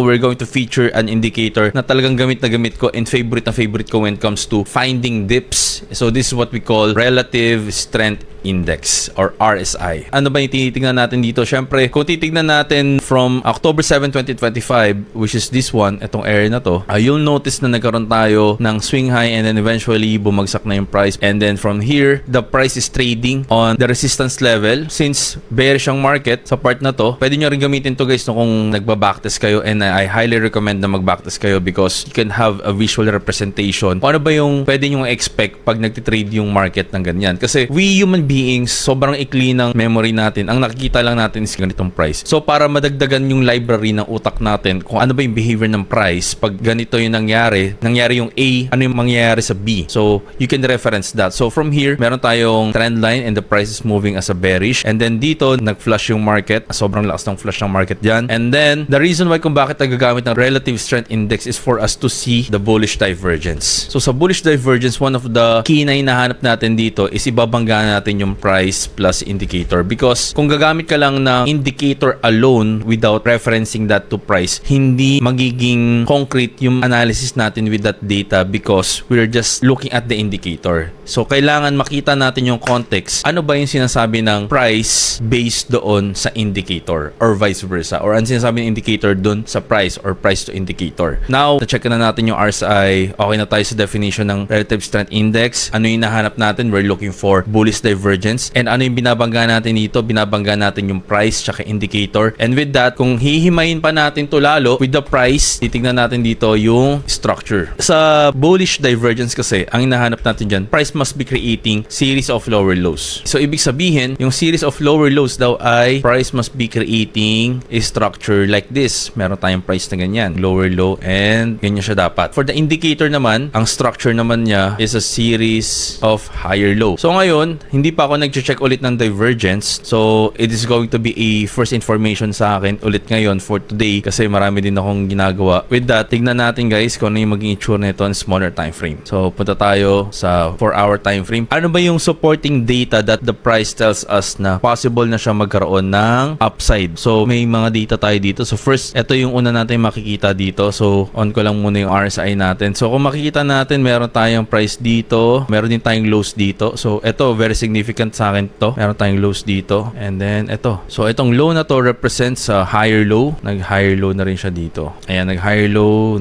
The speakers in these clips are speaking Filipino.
we're going to feature an indicator na talagang gamit na gamit ko and favorite na favorite ko when it comes to finding dips. So this is what we call Relative Strength Index or RSI. Ano ba yung tinitingnan natin dito? Syempre, kung titignan natin from October 7, 2025, which is this one, itong area na to, you'll notice na nagkaroon tayo ng swing high and then eventually bumagsak na yung price. And then from here, the price is trading on the resistance level. Since bearish ang market sa part na to, pwede nyo rin gamitin to guys no, kung nagba-backtest kayo, and I highly recommend na mag-backtest kayo because you can have a visual representation. Ano ba yung pwede nyo expect pag nagtitrade yung market ng ganyan? Kasi we human beings, sobrang ikli ng memory natin. Ang nakikita lang natin is ganitong price. So para madagdagan yung library ng utak natin kung ano ba yung behavior ng price pag ganito yung nangyari yung A, ano yung mangyayari sa B. So you can reference that. So from here, meron tayong trend line and the price is moving as a bearish. And then dito, nag-flush yung market. Sobrang lakas ng flush ng market dyan. And then, the reason why kung bakit nagagamit ng Relative Strength Index is for us to see the bullish divergence. So sa bullish divergence, one of the key na hinahanap natin dito is ibabangga natin yung price plus indicator. Because kung gagamit ka lang ng indicator alone without referencing that to price, hindi magiging concrete yung analysis natin with that data because we're just looking at the indicator. So kailangan makita natin yung context. Ano ba yung sinasabi ng price based doon sa indicator or vice versa? Or ano sinasabi ng indicator doon sa price or price to indicator? Now, na-check na natin yung RSI. Okay na tayo sa definition ng Relative Strength Index. Ano yung nahanap natin? We're looking for bullish divergence. And ano yung binabangga natin dito? Binabangga natin yung price tsaka indicator. And with that, kung hihimayin pa natin to lalo with the price, titignan natin dito yung structure. Sa bullish divergence kasi, ang hinahanap natin dyan, price must be creating series of lower lows. So, ibig sabihin, yung series of lower lows daw ay price must be creating a structure like this. Meron tayong price na ganyan. Lower low and ganyan siya dapat. For the indicator naman, ang structure naman niya is a series of higher low. So, ngayon, hindi pa ako nag-check ulit ng divergence. So, it is going to be a first information sa akin ulit ngayon for today kasi marami din akong ginagawa. With that, tignan natin guys kung ano yung maging itsura nito on smaller time frame. So, punta tayo sa 4-hour time frame. Ano ba yung supporting data that the price tells us na possible na siya magkaroon ng upside? So, may mga data tayo dito. So, first, ito yung una natin makikita dito. So, on ko lang muna yung RSI natin. So, kung makikita natin, meron tayong price dito. Meron din tayong lows dito. So, ito, very significant sa akin to. Meron tayong lows dito. And then, ito. So, itong low na to represents a higher low. Nag-higher low na rin siya dito. Ayan, nag-higher low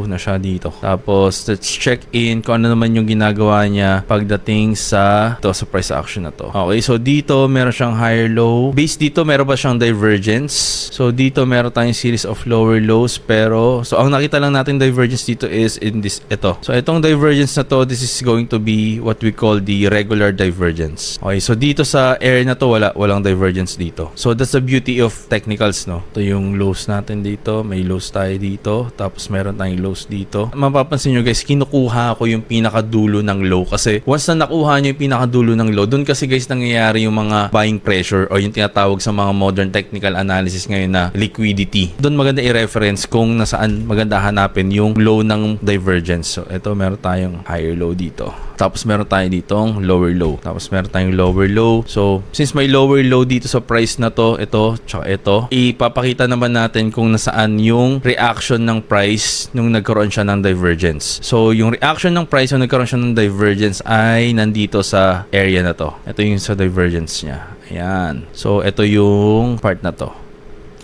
na siya dito. Tapos, let's check in kung ano naman yung ginagawa niya pagdating sa price action na to. Okay, so dito meron siyang higher low. Base dito meron ba siyang divergence? So dito meron tayong series of lower lows pero so ang nakita lang natin divergence dito is in this ito. So itong divergence na to, this is going to be what we call the regular divergence. Okay, so dito sa area na to walang divergence dito. So that's the beauty of technicals, no. Ito yung lows natin dito, may lows tayo dito, tapos meron tayong lows dito. Mapapansin nyo guys, kinukuha ko yung pinakadulo ng low kasi once na nakuha nyo yung pinakadulo ng low, doon kasi guys nangyayari yung mga buying pressure o yung tinatawag sa mga modern technical analysis ngayon na liquidity. Doon maganda i-reference kung nasaan maganda hanapin yung low ng divergence. So ito meron tayong higher low dito. Tapos meron tayo ditong lower low. Tapos meron tayong lower low. So since may lower low dito sa price na to, ito, tsaka ito, ipapakita naman natin kung nasaan yung reaction ng price nung nagkaroon siya ng divergence. So yung reaction ng price nung nagkaroon siya ng divergence ay nandito sa area na to. Ito yung sa divergence niya. Ayan. So ito yung part na to.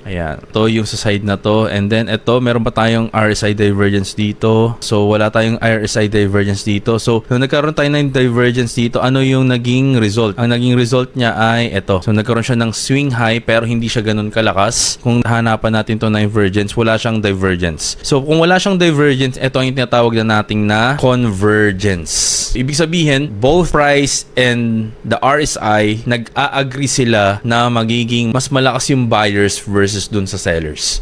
Ayan. Ito yung sa side na to. And then ito, meron pa tayong RSI divergence dito. So wala tayong RSI divergence dito. So nung nagkaroon tayo ng divergence dito, ano yung naging result? Ang naging result niya ay ito. So nagkaroon siya ng swing high pero hindi siya ganun kalakas. Kung hanapan natin to na divergence, wala siyang divergence. So kung wala siyang divergence, ito ang tinatawag na nating na convergence. Ibig sabihin, both price and the RSI nag-a-agree sila na magiging mas malakas yung buyers versus dun sa sellers.